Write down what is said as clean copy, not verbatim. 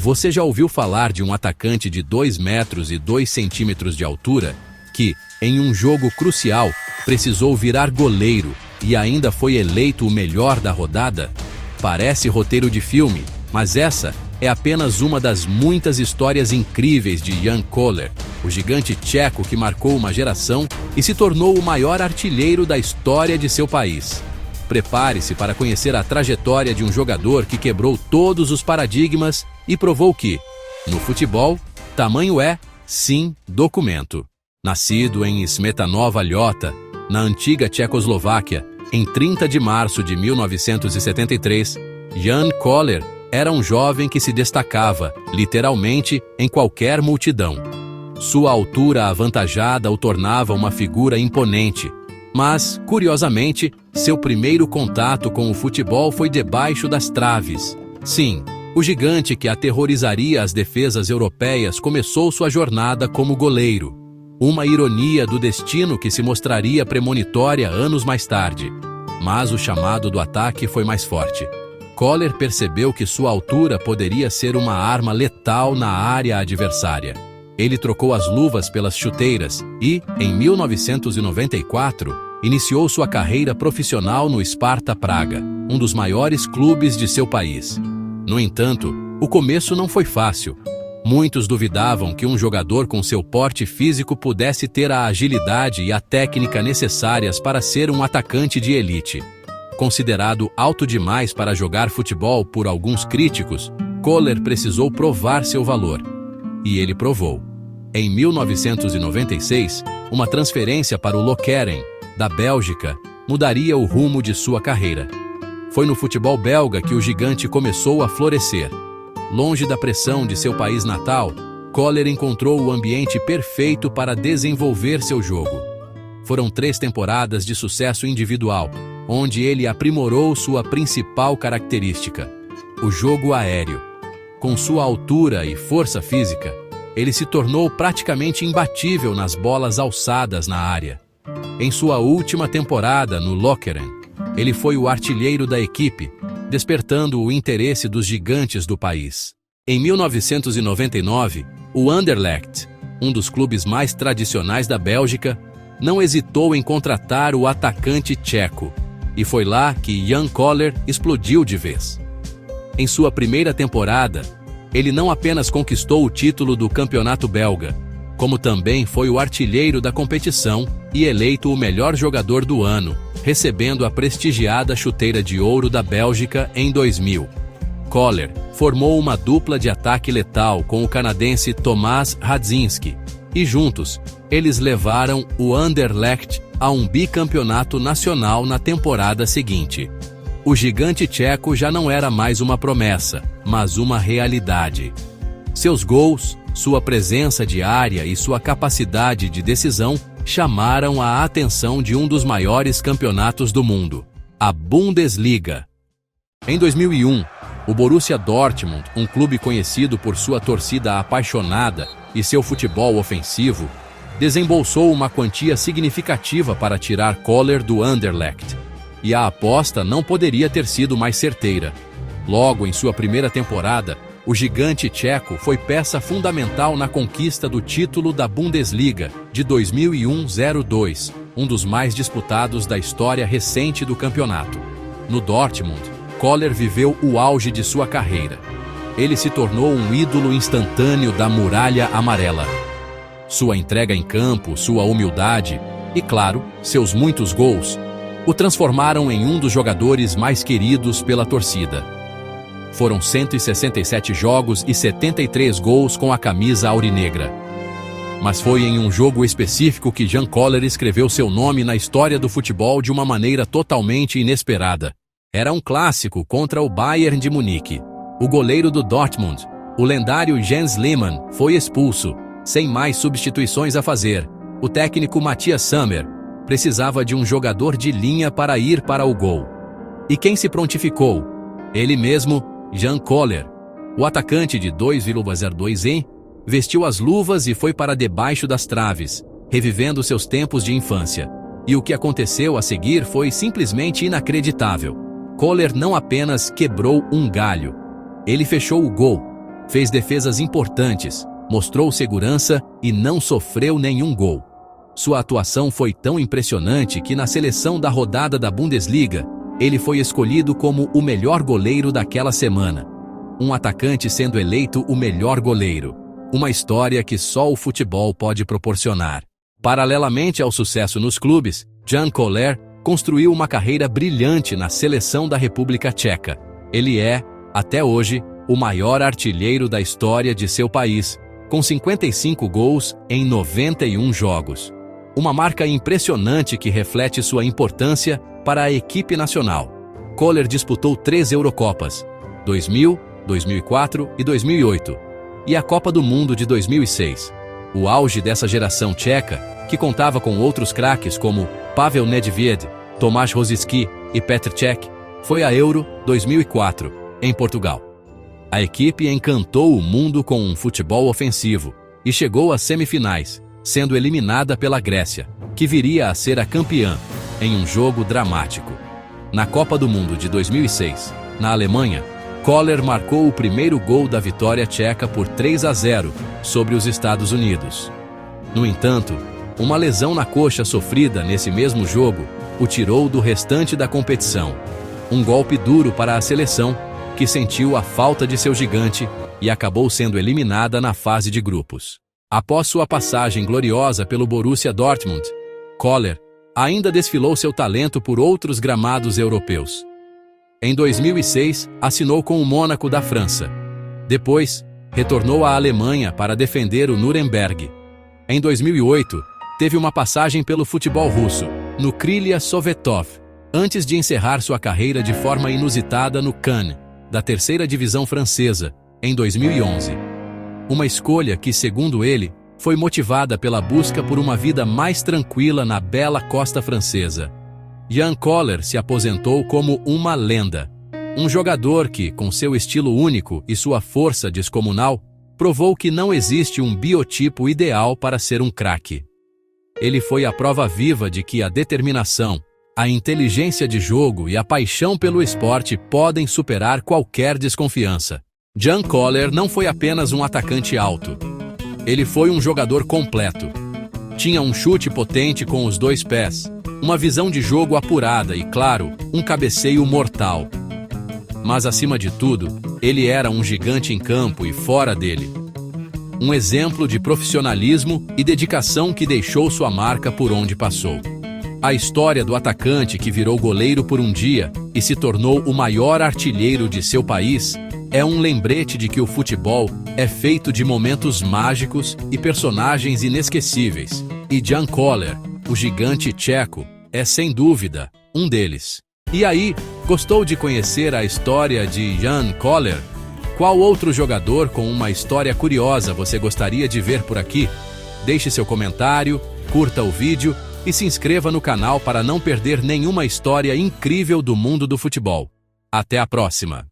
Você já ouviu falar de um atacante de 2 metros e 2 centímetros de altura que, em um jogo crucial, precisou virar goleiro e ainda foi eleito o melhor da rodada? Parece roteiro de filme, mas essa é apenas uma das muitas histórias incríveis de Jan Koller, o gigante tcheco que marcou uma geração e se tornou o maior artilheiro da história de seu país. Prepare-se para conhecer a trajetória de um jogador que quebrou todos os paradigmas e provou que, no futebol, tamanho é, sim, documento. Nascido em Smetanova Lhota, na antiga Tchecoslováquia, em 30 de março de 1973, Jan Koller era um jovem que se destacava, literalmente, em qualquer multidão. Sua altura avantajada o tornava uma figura imponente, mas, curiosamente, seu primeiro contato com o futebol foi debaixo das traves. Sim, o gigante que aterrorizaria as defesas europeias começou sua jornada como goleiro. Uma ironia do destino que se mostraria premonitória anos mais tarde. Mas o chamado do ataque foi mais forte. Koller percebeu que sua altura poderia ser uma arma letal na área adversária. Ele trocou as luvas pelas chuteiras e, em 1994, iniciou sua carreira profissional no Sparta Praga, um dos maiores clubes de seu país. No entanto, o começo não foi fácil. Muitos duvidavam que um jogador com seu porte físico pudesse ter a agilidade e a técnica necessárias para ser um atacante de elite. Considerado alto demais para jogar futebol por alguns críticos, Koller precisou provar seu valor. E ele provou. Em 1996, uma transferência para o Lokeren, da Bélgica, mudaria o rumo de sua carreira. Foi no futebol belga que o gigante começou a florescer. Longe da pressão de seu país natal, Koller encontrou o ambiente perfeito para desenvolver seu jogo. Foram 3 temporadas de sucesso individual, onde ele aprimorou sua principal característica, o jogo aéreo. Com sua altura e força física, ele se tornou praticamente imbatível nas bolas alçadas na área. Em sua última temporada no Lokeren, ele foi o artilheiro da equipe, despertando o interesse dos gigantes do país. Em 1999, o Anderlecht, um dos clubes mais tradicionais da Bélgica, não hesitou em contratar o atacante tcheco, e foi lá que Jan Koller explodiu de vez. Em sua primeira temporada, ele não apenas conquistou o título do campeonato belga, como também foi o artilheiro da competição e eleito o melhor jogador do ano, recebendo a prestigiada chuteira de ouro da Bélgica em 2000. Koller formou uma dupla de ataque letal com o canadense Tomáš Radzinski, e juntos, eles levaram o Anderlecht a um bicampeonato nacional na temporada seguinte. O gigante tcheco já não era mais uma promessa, mas uma realidade. Seus gols, sua presença diária e sua capacidade de decisão chamaram a atenção de um dos maiores campeonatos do mundo, a Bundesliga. Em 2001, o Borussia Dortmund, um clube conhecido por sua torcida apaixonada e seu futebol ofensivo, desembolsou uma quantia significativa para tirar Koller do Anderlecht. E a aposta não poderia ter sido mais certeira. Logo em sua primeira temporada, o gigante tcheco foi peça fundamental na conquista do título da Bundesliga de 2001-02, um dos mais disputados da história recente do campeonato. No Dortmund, Koller viveu o auge de sua carreira. Ele se tornou um ídolo instantâneo da Muralha Amarela. Sua entrega em campo, sua humildade e, claro, seus muitos gols o transformaram em um dos jogadores mais queridos pela torcida. Foram 167 jogos e 73 gols com a camisa aurinegra. Mas foi em um jogo específico que Jan Koller escreveu seu nome na história do futebol de uma maneira totalmente inesperada. Era um clássico contra o Bayern de Munique. O goleiro do Dortmund, o lendário Jens Lehmann, foi expulso, sem mais substituições a fazer. O técnico Matthias Sammer precisava de um jogador de linha para ir para o gol. E quem se prontificou? Ele mesmo, Jan Koller. O atacante de 2,02 em vestiu as luvas e foi para debaixo das traves, revivendo seus tempos de infância. E o que aconteceu a seguir foi simplesmente inacreditável. Koller não apenas quebrou um galho, ele fechou o gol. Fez defesas importantes, mostrou segurança e não sofreu nenhum gol. Sua atuação foi tão impressionante que na seleção da rodada da Bundesliga, ele foi escolhido como o melhor goleiro daquela semana. Um atacante sendo eleito o melhor goleiro. Uma história que só o futebol pode proporcionar. Paralelamente ao sucesso nos clubes, Jan Koller construiu uma carreira brilhante na seleção da República Tcheca. Ele é, até hoje, o maior artilheiro da história de seu país, com 55 gols em 91 jogos. Uma marca impressionante que reflete sua importância para a equipe nacional. Koller disputou 3 Eurocopas, 2000, 2004 e 2008, e a Copa do Mundo de 2006. O auge dessa geração tcheca, que contava com outros craques como Pavel Nedved, Tomáš Rosický e Petr Cech, foi a Euro 2004, em Portugal. A equipe encantou o mundo com um futebol ofensivo e chegou às semifinais, sendo eliminada pela Grécia, que viria a ser a campeã, em um jogo dramático. Na Copa do Mundo de 2006, na Alemanha, Koller marcou o primeiro gol da vitória tcheca por 3-0 sobre os Estados Unidos. No entanto, uma lesão na coxa sofrida nesse mesmo jogo o tirou do restante da competição. Um golpe duro para a seleção, que sentiu a falta de seu gigante e acabou sendo eliminada na fase de grupos. Após sua passagem gloriosa pelo Borussia Dortmund, Koller ainda desfilou seu talento por outros gramados europeus. Em 2006, assinou com o Mônaco da França. Depois, retornou à Alemanha para defender o Nuremberg. Em 2008, teve uma passagem pelo futebol russo, no Krylia Sovetov, antes de encerrar sua carreira de forma inusitada no Cannes, da terceira divisão francesa, em 2011. Uma escolha que, segundo ele, foi motivada pela busca por uma vida mais tranquila na bela costa francesa. Jan Koller se aposentou como uma lenda. Um jogador que, com seu estilo único e sua força descomunal, provou que não existe um biotipo ideal para ser um craque. Ele foi a prova viva de que a determinação, a inteligência de jogo e a paixão pelo esporte podem superar qualquer desconfiança. Jan Koller não foi apenas um atacante alto. Ele foi um jogador completo. Tinha um chute potente com os 2 pés, uma visão de jogo apurada e, claro, um cabeceio mortal. Mas, acima de tudo, ele era um gigante em campo e fora dele. Um exemplo de profissionalismo e dedicação que deixou sua marca por onde passou. A história do atacante que virou goleiro por um dia e se tornou o maior artilheiro de seu país é um lembrete de que o futebol é feito de momentos mágicos e personagens inesquecíveis. E Jan Koller, o gigante tcheco, é sem dúvida um deles. E aí, gostou de conhecer a história de Jan Koller? Qual outro jogador com uma história curiosa você gostaria de ver por aqui? Deixe seu comentário, curta o vídeo e se inscreva no canal para não perder nenhuma história incrível do mundo do futebol. Até a próxima!